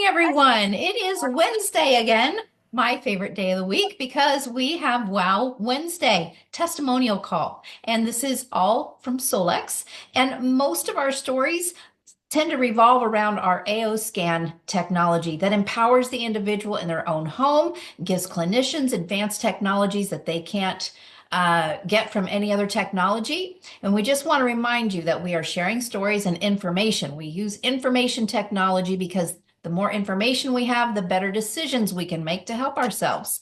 Everyone. It is Wednesday again, my favorite day of the week because we have Wow Wednesday testimonial call. And this is all from Solex. And most of our stories tend to revolve around our AO scan technology that empowers the individual in their own home, gives clinicians advanced technologies that they can't get from any other technology. And we just want to remind you that we are sharing stories and information. We use information technology because the more information we have, the better decisions we can make to help ourselves,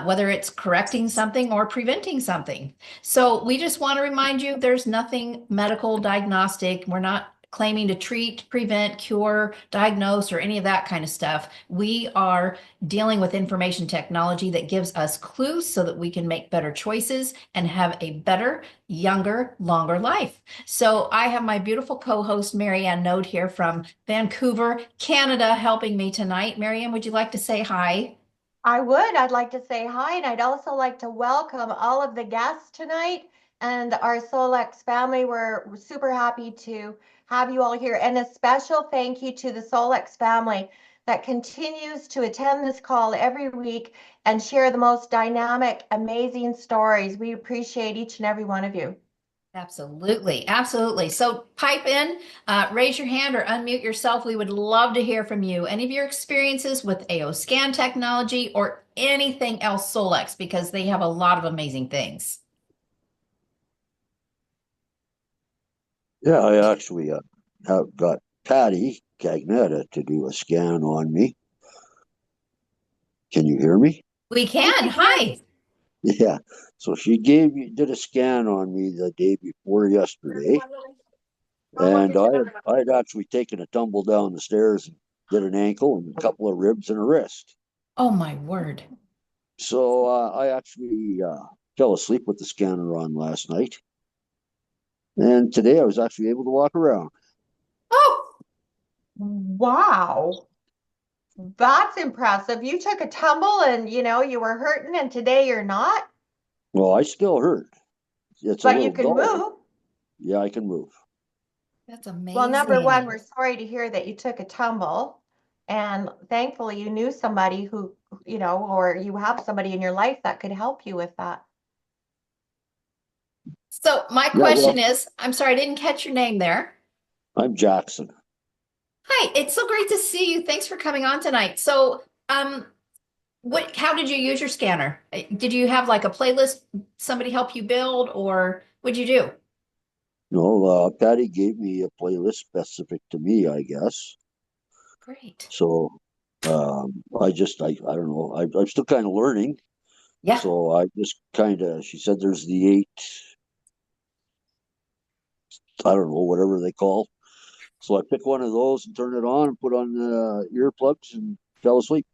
whether it's correcting something or preventing something. So we just want to remind you there's nothing medical diagnostic. We're not claiming to treat, prevent, cure, diagnose, or any of that kind of stuff. We are dealing with information technology that gives us clues so that we can make better choices and have a better, younger, longer life. So I have my beautiful co-host, Marianne Node here from Vancouver, Canada, helping me tonight. Marianne, would you like to say hi? I would. I'd like to say hi, and I'd also like to welcome all of the guests tonight and our Solex family. We're super happy to have you all here, and a special thank you to the Solex family that continues to attend this call every week and share the most dynamic, amazing stories. We appreciate each and every one of you. Absolutely, absolutely. So pipe in, raise your hand or unmute yourself. We would love to hear from you. Any of your experiences with AO scan technology or anything else Solex, because they have a lot of amazing things. Yeah, I actually have got Patty Cagnetta to do a scan on me. Can you hear me? We We can. can hear you. Hi. Yeah. So she did a scan on me the day before yesterday, and I'd actually taken a tumble down the stairs and did an ankle and a couple of ribs and a wrist. Oh my word. So I actually fell asleep with the scanner on last night, and today I was actually able to walk around. Oh, Wow. That's impressive. You took a tumble and you were hurting, and today you're not, Well, I still hurt. It's a but you little can dull. move. Yeah, I can move. that's Well, number one, amazing. we're sorry to hear that you took a tumble. And thankfully, you knew somebody who, or you have somebody in your life that could help you with that. So my Yeah, question well, is, I'm sorry, I didn't catch your name there. I'm Jackson. Hi, it's so great to see you. Thanks for coming on tonight. So, how did you use your scanner? Did you have like a playlist somebody help you build, or what'd you do? No, Patty gave me a playlist specific to me, I guess. Great. So I don't know. I'm still kind of learning. Yeah. So I just kind of, she said there's the eight, I don't know, whatever they call. So I picked one of those and turned it on and put on the earplugs and fell asleep.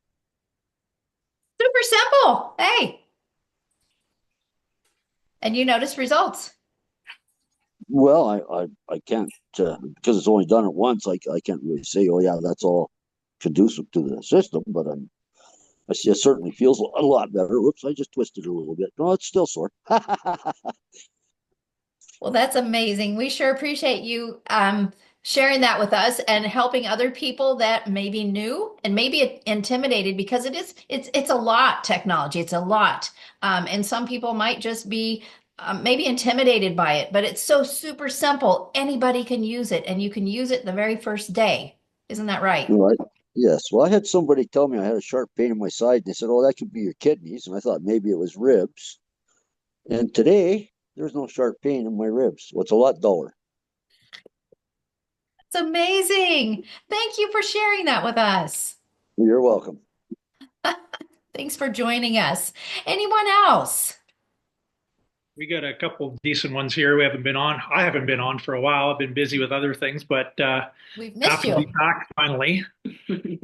Super simple. Hey, and you notice results. Well, I can't, because it's only done it once, I can't really say, oh, yeah, that's all conducive to the system, but it certainly feels a lot better. Whoops, I just twisted it a little bit. No, it's still sore. Well, that's amazing. We sure appreciate you sharing that with us and helping other people that may be new and maybe intimidated because it's a lot technology. It's a lot. And some people might just be maybe intimidated by it, but it's so super simple. Anybody can use it and you can use it the very first day. Isn't that right? Right. Yes. Well, I had somebody tell me I had a sharp pain in my side, and they said, "Oh, that could be your kidneys." And I thought maybe it was ribs. And today, there's no sharp pain in my ribs. Well, it's a lot duller. It's amazing. Thank you for sharing that with us. You're welcome. Thanks for joining us. Anyone else? We got a couple decent ones here. We haven't been on. I haven't been on for a while. I've been busy with other things, but We've missed happy to be you. back finally. We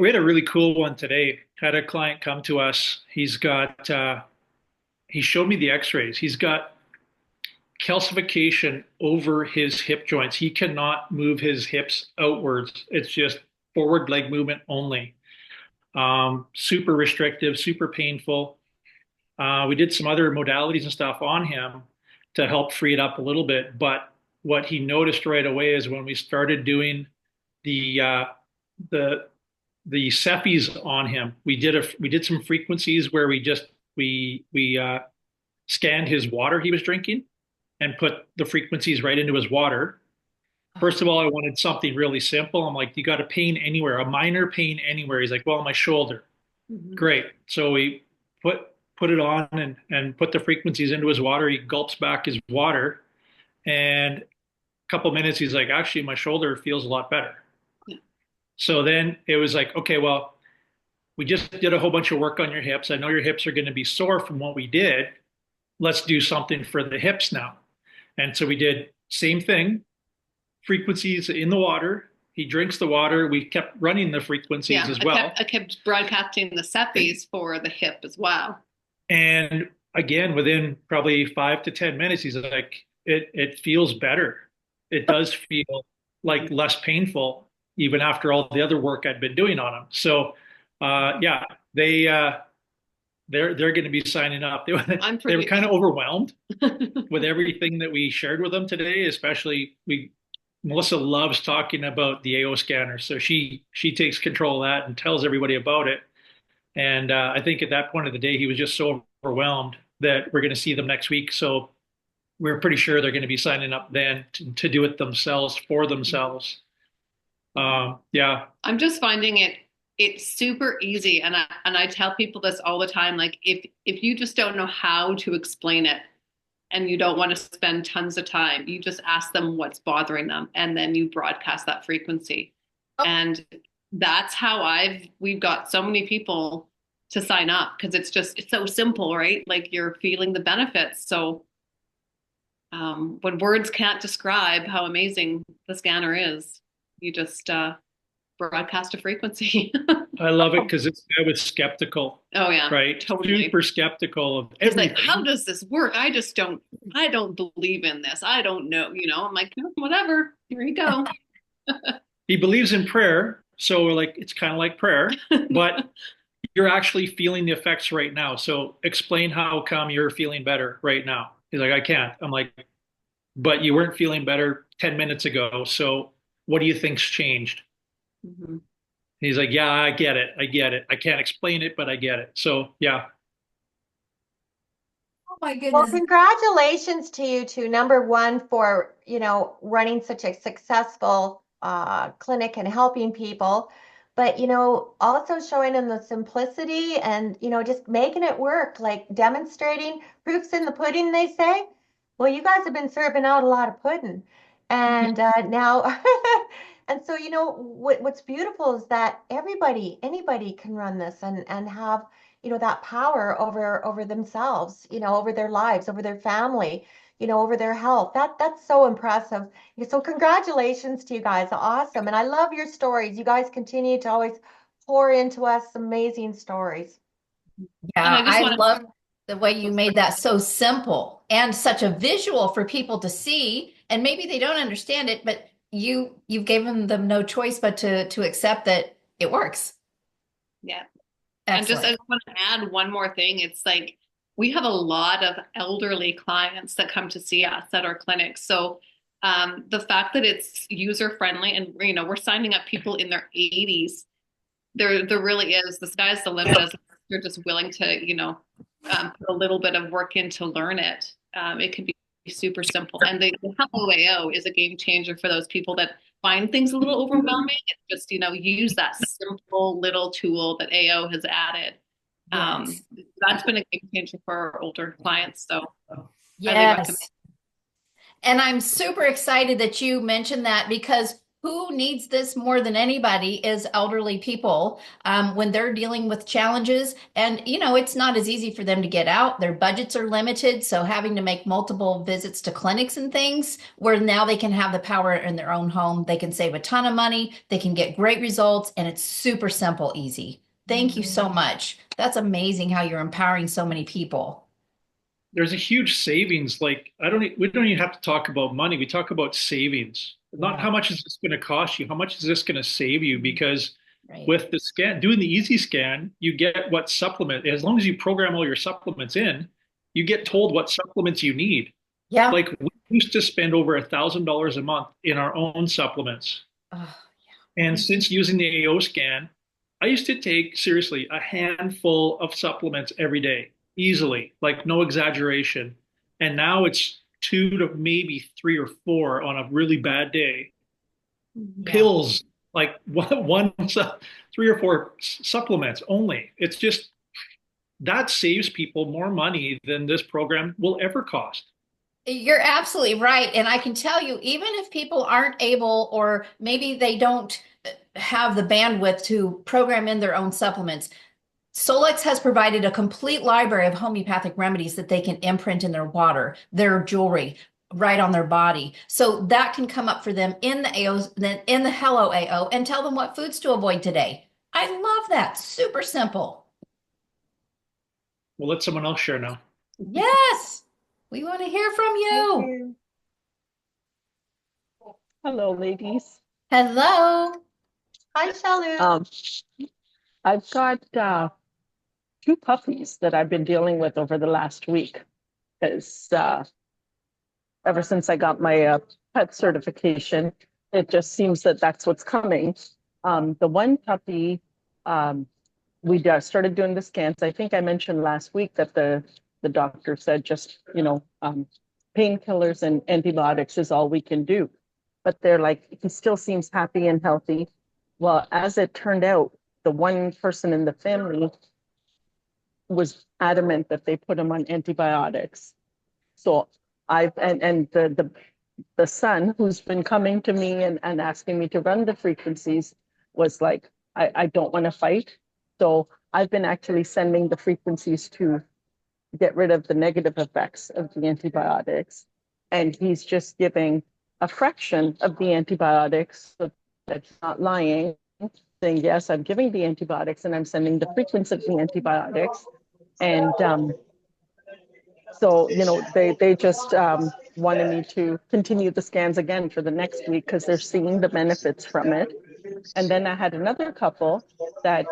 had a really cool one today. Had a client come to us. He showed me the X-rays. He's got calcification over his hip joints. He cannot move his hips outwards. It's just forward leg movement only. Super restrictive, super painful. We did some other modalities and stuff on him to help free it up a little bit. But what he noticed right away is when we started doing the the the Cephes on him. We did some frequencies where we scanned his water he was drinking and put the frequencies right into his water. First of all, I wanted something really simple. I'm like, you got a pain anywhere, a minor pain anywhere. He's like, well, my shoulder. Mhm. Great. So we put it on and put the frequencies into his water. He gulps back his water, and a couple minutes, he's like, actually, my shoulder feels a lot better. Yeah. So then it was like, okay, well, we just did a whole bunch of work on your hips. I know your hips are going to be sore from what we did. Let's do something for the hips now. And so we did same thing, frequencies in the water. He drinks the water. We kept running the frequencies Yeah, as well. I kept broadcasting the Cephes for the hip as well. And again, within probably 5 to 10 minutes, he's like, it feels better. It does feel like less painful, even after all the other work I'd been doing on him. So, yeah, they're going to be signing up. They were kind of overwhelmed with everything that we shared with them today. Especially, Melissa loves talking about the AO scanner, so she takes control of that and tells everybody about it. And I think at that point of the day, he was just so overwhelmed that we're going to see them next week. So we're pretty sure they're going to be signing up then to do it themselves for themselves. Yeah. I'm just finding it's super easy, and I tell people this all the time. Like if you just don't know how to explain it, and you don't want to spend tons of time, you just ask them what's bothering them, and then you broadcast that frequency. Oh. And that's how we've got so many people to sign up, because it's so simple, right? Like you're feeling the benefits. So when words can't describe how amazing the scanner is, you just broadcast a frequency. I love it because I was skeptical, Oh yeah, right? totally. Super skeptical of He's everything. like, how does this work? I don't believe in this. I don't know. I'm like, whatever. Here you go. He believes in prayer, so like it's kind of like prayer, but you're actually feeling the effects right now. So explain how come you're feeling better right now. He's like, I can't. I'm like, but you weren't feeling better 10 minutes ago. So what do you think's changed? Mm-hmm. He's like, yeah, I get it. I get it. I can't explain it, but I get it. So yeah. Oh my Well, goodness. congratulations to you two. Number one, for, running such a successful clinic and helping people, but, also showing them the simplicity and, just making it work, like demonstrating proofs in the pudding, they say. Well, you guys have been serving out a lot of pudding. And now, and so, what's beautiful is that anybody can run this and have that power over themselves, over their lives, over their family, over their health. That's so impressive. So congratulations to you guys. Awesome. And I love your stories. You guys continue to always pour into us amazing stories. And Yeah, I just I want love the way you made that so simple and such a visual for people to see. And maybe they don't understand it, but you've given them no choice but to accept that it works. yeah. Excellent. I just want to add one more thing. It's like we have a lot of elderly clients that come to see us at our clinic. So the fact that it's user friendly, and we're signing up people in their 80s, there really is, the sky's the limit as you're just willing to put a little bit of work in to learn it. It can be super simple, and the Hello AO is a game changer for those people that find things a little overwhelming. It's just use that simple little tool that AO has added. Yes. That's been a game changer for our older clients. So highly recommend. Yes. And I'm super excited that you mentioned that, because who needs this more than anybody is elderly people when they're dealing with challenges. And, it's not as easy for them to get out. Their budgets are limited. So having to make multiple visits to clinics and things, where now they can have the power in their own home. They can save a ton of money. They can get great results. And it's super simple, easy. Thank you so much. That's amazing how you're empowering so many people. There's a huge savings. Like we don't even have to talk about money. We talk about savings. Not how much is this going to cost you? How much is this going to save you? Because with the scan, doing the easy scan, you get what supplement. As long as you program all your supplements in, you get told what supplements you need. Yeah. Like we used to spend over $1,000 a month in our own supplements. Oh, And since using the AO scan, I used to take seriously a handful of supplements every day, easily, like no exaggeration. And now it's two to maybe three or four on a really bad day. Yeah. Pills, like three or four supplements only. It's just that saves people more money than this program will ever cost. You're absolutely right. And I can tell you, even if people aren't able, or maybe they don't have the bandwidth to program in their own supplements, Solex has provided a complete library of homeopathic remedies that they can imprint in their water, their jewelry, right on their body. So that can come up for them in the AOs, in the Hello AO, and tell them what foods to avoid today. I love that. Super simple. We'll let someone else share now. Yes, we want to hear from Thank you. you. Hello, ladies. Hello. Hi, Shalu. I've got two puppies that I've been dealing with over the last week. Because ever since I got my pet certification, it just seems that that's what's coming. The one puppy, we started doing the scans. I think I mentioned last week that the doctor said just, painkillers and antibiotics is all we can do. But they're like, he still seems happy and healthy. Well, as it turned out, the one person in the family was adamant that they put him on antibiotics. So and the son who's been coming to me and asking me to run the frequencies was like, I don't want to fight. So I've been actually sending the frequencies to get rid of the negative effects of the antibiotics. And he's just giving a fraction of the antibiotics, so that's not lying, saying, yes, I'm giving the antibiotics and I'm sending the frequency of the antibiotics. And so, they just wanted me to continue the scans again for the next week because they're seeing the benefits from it. And then I had another couple that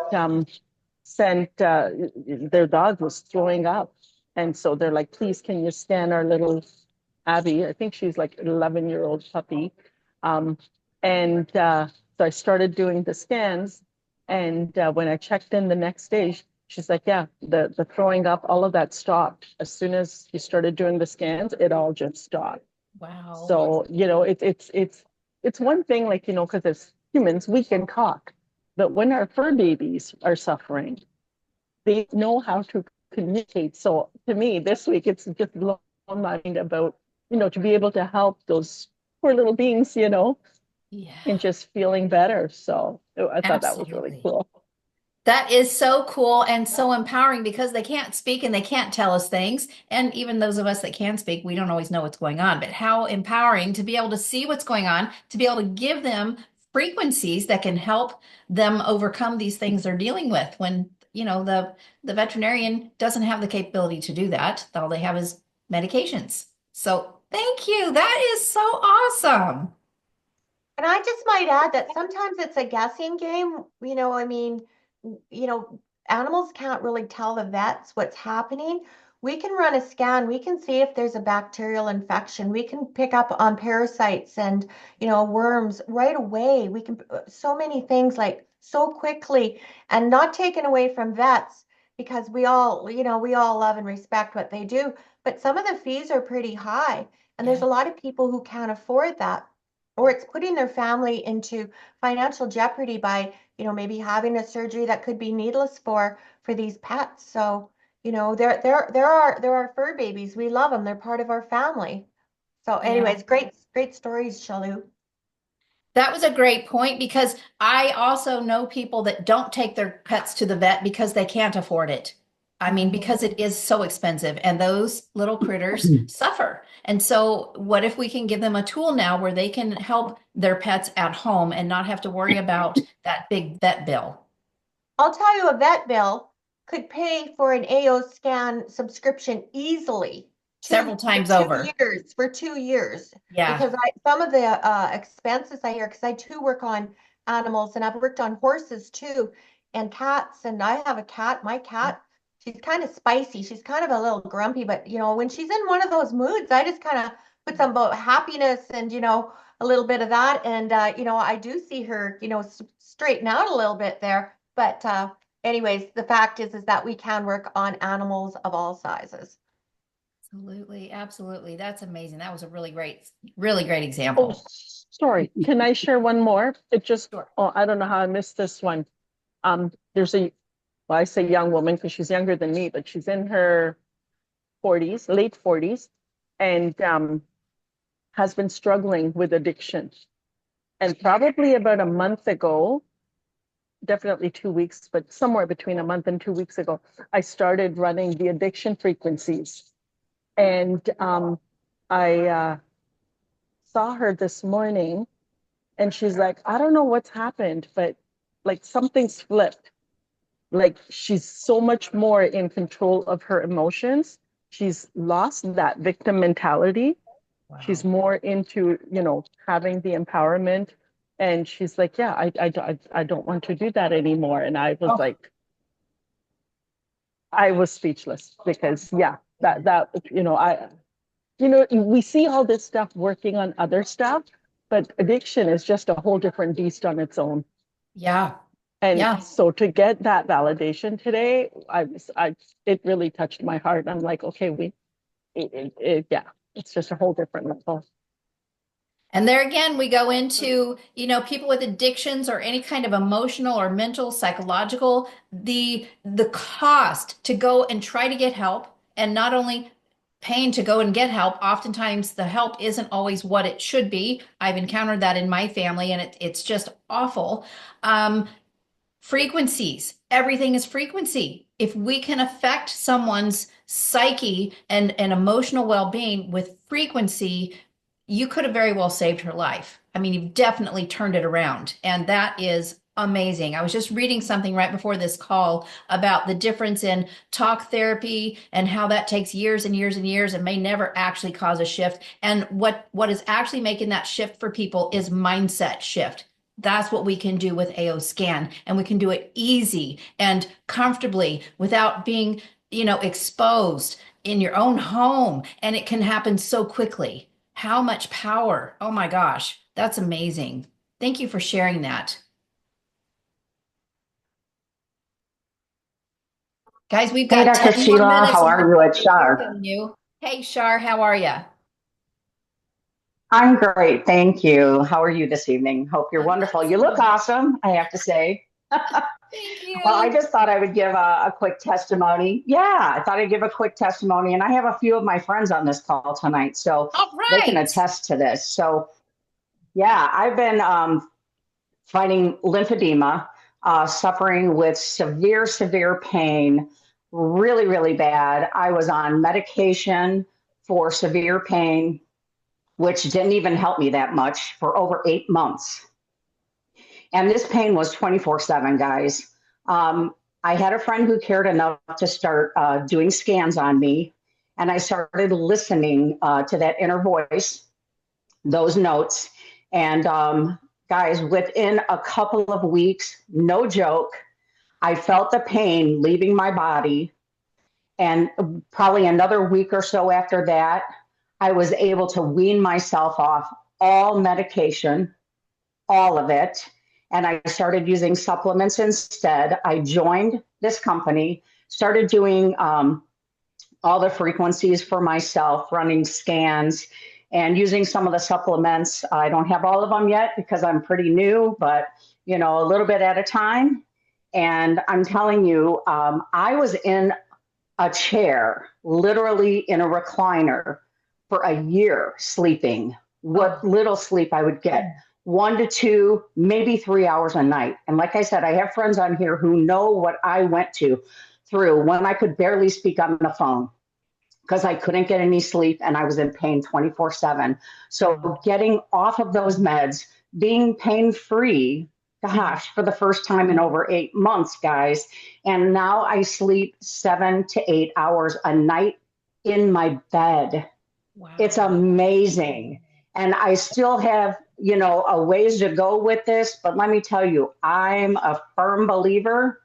sent, their dog was throwing up. And so they're like, please, can you scan our little Abby? I think she's like an 11-year-old puppy. So I started doing the scans. And when I checked in the next day, she's like, yeah, the throwing up, all of that stopped. As soon as you started doing the scans, it all just stopped. Wow. So, it's one thing, like, because as humans, we can talk. But when our fur babies are suffering, they know how to communicate. So to me, this week, it's just blown my mind about, to be able to help those poor little beings, Yeah. and just feeling better. So I thought that was really Absolutely. cool. That is so cool and so empowering because they can't speak and they can't tell us things. And even those of us that can speak, we don't always know what's going on. But how empowering to be able to see what's going on, to be able to give them frequencies that can help them overcome these things they're dealing with when, the veterinarian doesn't have the capability to do that. All they have is medications. So thank you. That is so awesome. And I just might add that sometimes it's a guessing game. I mean, animals can't really tell the vets what's happening. We can run a scan. We can see if there's a bacterial infection. We can pick up on parasites and, worms right away. We can, so many things like so quickly, and not taken away from vets because we all love and respect what they do. But some of the fees are pretty high. And there's Yeah. a lot of people who can't afford that, or it's putting their family into financial jeopardy by, maybe having a surgery that could be needless for these pets. So, there are fur babies. We love them. They're part of our family. So, Yeah. anyways, great stories, Shalu. That was a great point because I also know people that don't take their pets to the vet because they can't afford it. I mean, because it is so expensive and those little critters suffer. And so, what if we can give them a tool now where they can help their pets at home and not have to worry about that big vet bill? I'll tell you, a vet bill could pay for an AO scan subscription easily. Several times over. For 2 years. Yeah. Because some of the expenses I hear, because I too work on animals and I've worked on horses too, and cats, and I have a cat. My cat, she's kind of spicy. She's kind of a little grumpy, but when she's in one of those moods, I just kind of put some about happiness and a little bit of that. And, I do see her, straighten out a little bit there. But anyways, the fact is that we can work on animals of all sizes. Absolutely, absolutely. That's amazing. That was a really great Oh, example. sorry. Can I share one more? It just, Sure. oh, I don't know how I missed this one. There's well, I say young woman because she's younger than me, but she's in her 40s, late 40s, and has been struggling with addiction. And probably about a month ago, definitely 2 weeks, but somewhere between a month and 2 weeks ago, I started running the addiction frequencies. And I saw her this morning and she's like, I don't know what's happened, but like something's flipped. Like she's so much more in control of her emotions. She's lost that victim mentality. Wow. She's more into, having the empowerment. And she's like, yeah, I don't want to do that anymore. And I was like, I was speechless because we see all this stuff working on other stuff, but addiction is just a whole different beast on its own. Yeah. And Yeah. so to get that validation today, it really touched my heart. I'm like, okay, it's just a whole different level. And there again, we go into, people with addictions or any kind of emotional or mental, psychological, the cost to go and try to get help, and not only paying to go and get help. Oftentimes the help isn't always what it should be. I've encountered that in my family, and it's just awful. Frequencies. Everything is frequency. If we can affect someone's psyche and emotional well-being with frequency, you could have very well saved her life. I mean, you've definitely turned it around, and that is amazing. I was just reading something right before this call about the difference in talk therapy and how that takes years and years and years and may never actually cause a shift. And what is actually making that shift for people is mindset shift. That's what we can do with AO Scan, and we can do it easy and comfortably without being, exposed in your own home, and it can happen so quickly. How much power? Oh my gosh, that's amazing. Thank you for sharing that. Guys, we've Hey, got Dr. 10 more Sheila, minutes how and are we'll you? It's hear Shar. from you. Hey, Shar, how are you? I'm great, thank you. How are you this evening? Hope you're wonderful. You look Excellent. awesome, I have to say. Thank Well, I you. just thought I would give a quick testimony. Yeah, I thought I'd give a quick testimony, and I have a few of my friends on this call tonight, so All they can right. attest to this. So, yeah, I've been fighting lymphedema, suffering with severe pain, really, really bad. I was on medication for severe pain, which didn't even help me that much for over 8 months. And this pain was 24/7, guys. I had a friend who cared enough to start doing scans on me, and I started listening to that inner voice, those notes. And guys, within a couple of weeks, no joke, I felt the pain leaving my body. And probably another week or so after that, I was able to wean myself off all medication, all of it. And I started using supplements instead. I joined this company, started doing all the frequencies for myself, running scans and using some of the supplements. I don't have all of them yet because I'm pretty new, but a little bit at a time. And I'm telling you, I was in a chair, literally in a recliner for a year sleeping, what little sleep I would get, 1 to 2, maybe 3 hours a night. And like I said, I have friends on here who know what I went through when I could barely speak on the phone because I couldn't get any sleep and I was in pain 24/7. So getting off of those meds, being pain-free, gosh, for the first time in over 8 months, guys. And now I sleep 7 to 8 hours a night in my bed. Wow. It's amazing. And I still have, a ways to go with this, but let me tell you, I'm a firm believer.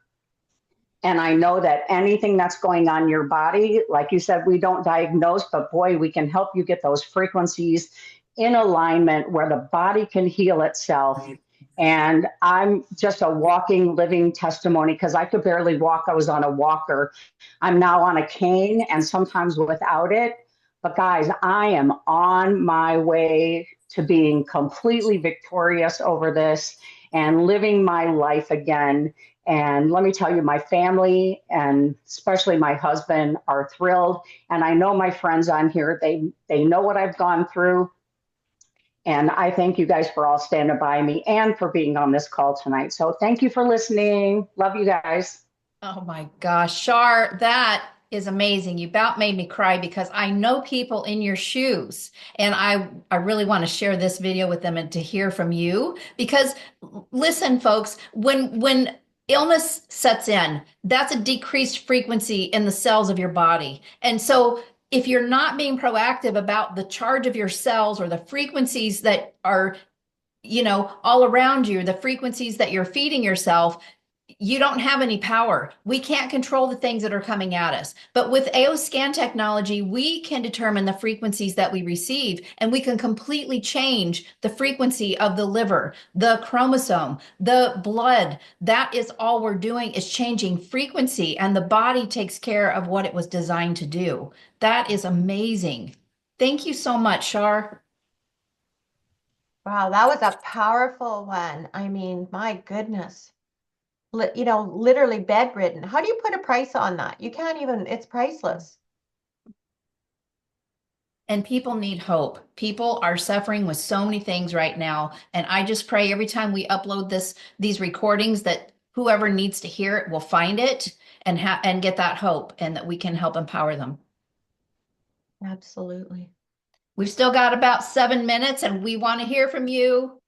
And I know that anything that's going on in your body, like you said, we don't diagnose, but boy, we can help you get those frequencies in alignment where the body can heal itself. And I'm just a walking, living testimony because I could barely walk. I was on a walker. I'm now on a cane and sometimes without it. But guys, I am on my way to being completely victorious over this and living my life again. And let me tell you, my family and especially my husband are thrilled. And I know my friends on here, they know what I've gone through. And I thank you guys for all standing by me and for being on this call tonight. So thank you for listening. Love you guys. Oh my gosh, Shar, that is amazing. You about made me cry because I know people in your shoes, and I really want to share this video with them and to hear from you because listen, folks, when illness sets in, that's a decreased frequency in the cells of your body. And so if you're not being proactive about the charge of your cells or the frequencies that are, all around you, the frequencies that you're feeding yourself, you don't have any power. We can't control the things that are coming at us. But with AO scan technology, we can determine the frequencies that we receive, and we can completely change the frequency of the liver, the chromosome, the blood. That is all we're doing is changing frequency, and the body takes care of what it was designed to do. That is amazing. Thank you so much, Shar. Wow, that was a powerful one. I mean, my goodness. Literally bedridden. How do you put a price on that? You can't even, it's priceless. And people need hope. People are suffering with so many things right now. And I just pray every time we upload these recordings that whoever needs to hear it will find it and get that hope and that we can help empower them. Absolutely. We've still got about 7 minutes and we want to hear from you.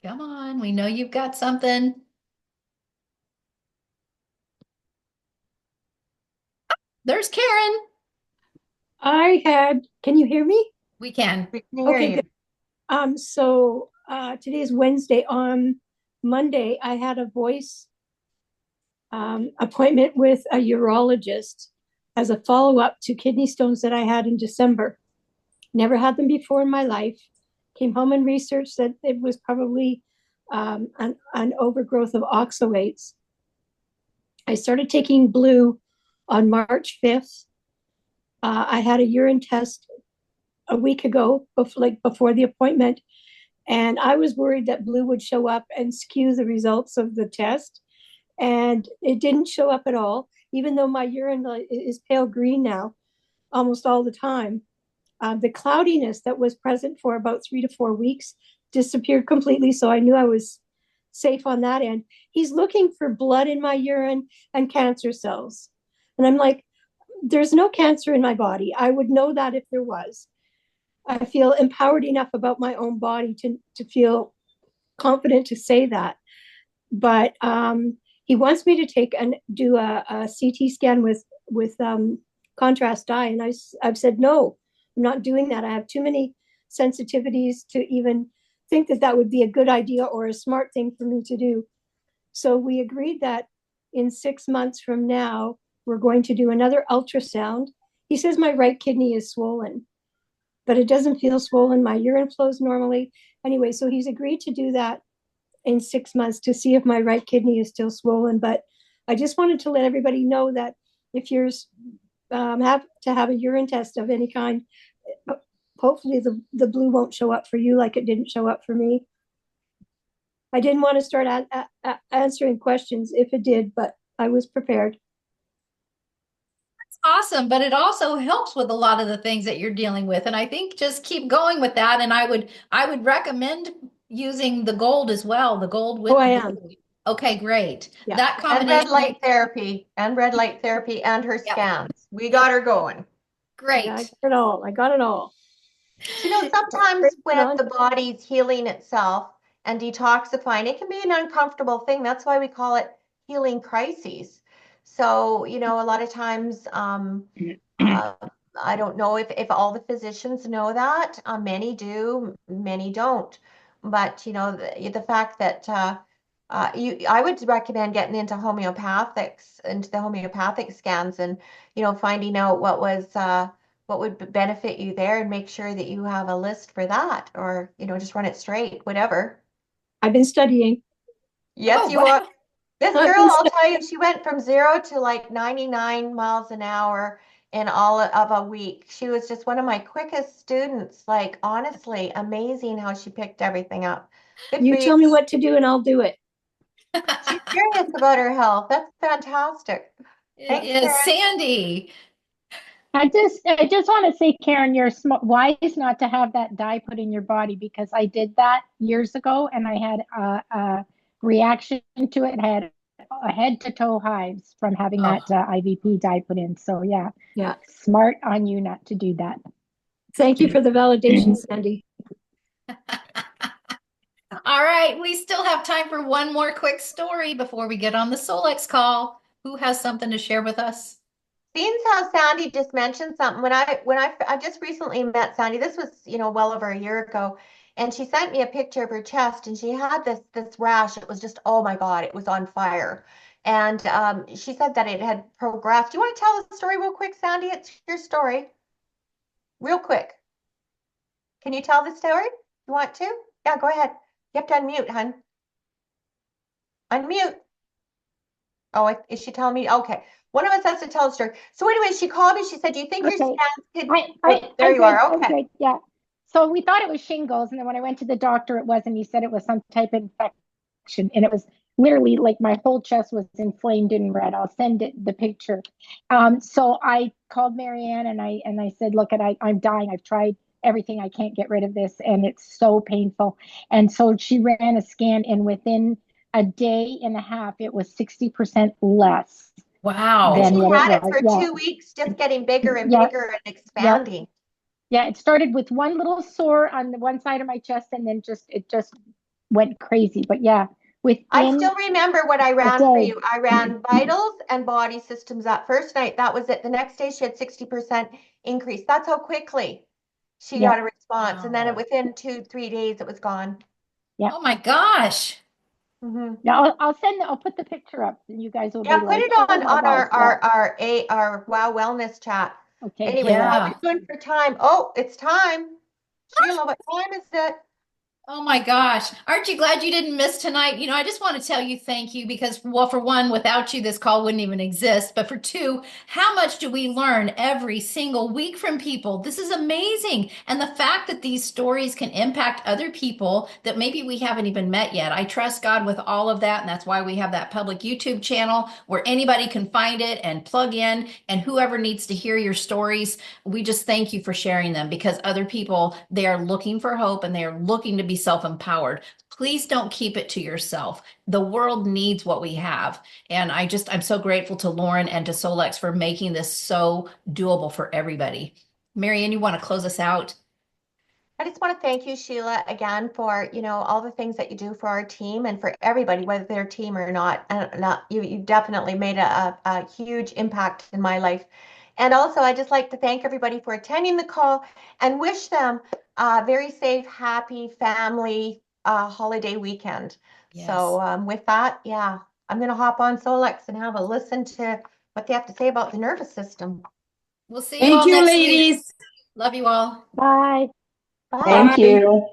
Come on, we know you've got something. There's Karen. Can you hear me? We can. We can hear you. Good. Today is Wednesday. On Monday, I had a voice appointment with a urologist as a follow-up to kidney stones that I had in December. Never had them before in my life. Came home and researched that it was probably an overgrowth of oxalates. I started taking blue on March 5th. I had a urine test a week ago, before the appointment, and I was worried that blue would show up and skew the results of the test, and it didn't show up at all, even though my urine is pale green now almost all the time. The cloudiness that was present for about 3 to 4 weeks disappeared completely, so I knew I was safe on that end. He's looking for blood in my urine and cancer cells, and I'm like, there's no cancer in my body. I would know that if there was. I feel empowered enough about my own body to feel confident to say that. But he wants me to take and do a CT scan with contrast dye, and I've said no, I'm not doing that. I have too many sensitivities to even think that would be a good idea or a smart thing for me to do. So we agreed that in 6 months from now, we're going to do another ultrasound. He says my right kidney is swollen, but it doesn't feel swollen. My urine flows normally. Anyway, so he's agreed to do that in 6 months to see if my right kidney is still swollen. But I just wanted to let everybody know that if you're have to have a urine test of any kind, hopefully the blue won't show up for you like it didn't show up for me. I didn't want to start answering questions if it did, but I was prepared. Awesome, but it also helps with a lot of the things that you're dealing with, and I think just keep going with that. And I would recommend using the gold as well. The gold with I am. Okay, great. Yeah. That And combination. red light therapy and her scans. We got her going. Great. Yeah, I got it all. Sometimes when the body's healing itself and detoxifying, it can be an uncomfortable thing. That's why we call it healing crises. So, a lot of times, I don't know if all the physicians know that. Many do, many don't. But, the fact that I would recommend getting into the homeopathic scans, and finding out what would benefit you there, and make sure that you have a list for that, or just run it straight, whatever. I've been studying. Yes, Oh, you are. wow. This I've girl, been I'll tell you, she went from 0 to like 99 miles an hour in all of a week. She was just one of my quickest students. Like, honestly, amazing how she picked everything up. Good for You you. tell me what to do and I'll do it. She's serious about her health. That's fantastic. It Thanks, is. Karen. Sandy. I just want to say, Karen, you're wise not to have that dye put in your body, because I did that years ago and I had a reaction to it. I had a head to toe hives from having Oh, that IVP dye put in. So yeah, Yeah. smart on you not to do that. Thank you for the validation, Sandy. all right. We still have time for one more quick story before we get on the Solex call. Who has something to share with us? Seeing how Sandy just mentioned something, I just recently met Sandy. This was, well over a year ago, and she sent me a picture of her chest, and she had this rash. It was just, oh my God, it was on fire. And she said that it had progressed. Do you want to tell the story real quick, Sandy? It's your story. Real quick. Can you tell the story? You want to? Yeah, go ahead. You have to unmute, hun. Unmute. Oh, is she telling me? Okay. One of us has to tell the story. So anyway, she called me. She said, "Do you think your Okay. scans could?" I There you did. are. I Okay. did. Yeah. So we thought it was shingles, and then when I went to the doctor, it wasn't. He said it was some type of infection, and it was literally like my whole chest was inflamed and red. I'll send it the picture. So I called Marianne and I said, "Look, I'm dying. I've tried everything. I can't get rid of this, and it's so painful." And so she ran a scan, and within a day and a half, it was 60% less And Wow. than she what it had it was. for Yeah. 2 weeks, just getting bigger and Yeah. bigger and Yeah. expanding. Yeah, it started with one little sore on the one side of my chest, and then it just went crazy. But yeah, I within still remember what I a ran for day. you. I ran vitals and body systems that first night. That was it. The next day she had 60% increase. That's how quickly she Yeah, got a response. And then Wow. within 2-3 days, it was gone. yeah, Oh my gosh. Mm-hmm. yeah. I'll put the picture up, and you guys will Yeah, be put like, it "Oh on my God!" Yeah. our Wow Wellness chat. Okay. Anyway, what are Yeah. we doing for time? Oh, it's time. Sheila, what time is it? Oh my gosh. Aren't you glad you didn't miss tonight? I just want to tell you thank you because, well, for one, without you, this call wouldn't even exist. But for two, how much do we learn every single week from people? This is amazing. And the fact that these stories can impact other people that maybe we haven't even met yet. I trust God with all of that. And that's why we have that public YouTube channel where anybody can find it and plug in. And whoever needs to hear your stories, we just thank you for sharing them because other people, they are looking for hope and they are looking to be self-empowered. Please don't keep it to yourself. The world needs what we have. And I'm so grateful to Lauren and to Solex for making this so doable for everybody. Marianne, you want to close us out? I just want to thank you, Sheila, again for, all the things that you do for our team and for everybody, whether they're a team or not. And you definitely made a huge impact in my life. And also, I just like to thank everybody for attending the call and wish them a very safe, happy family holiday weekend. Yes. So with that, yeah, I'm going to hop on Solex and have a listen to what they have to say about the nervous system. We'll see you Thank all you, next week. ladies. Love you all. Bye. Bye. Thank Bye. you.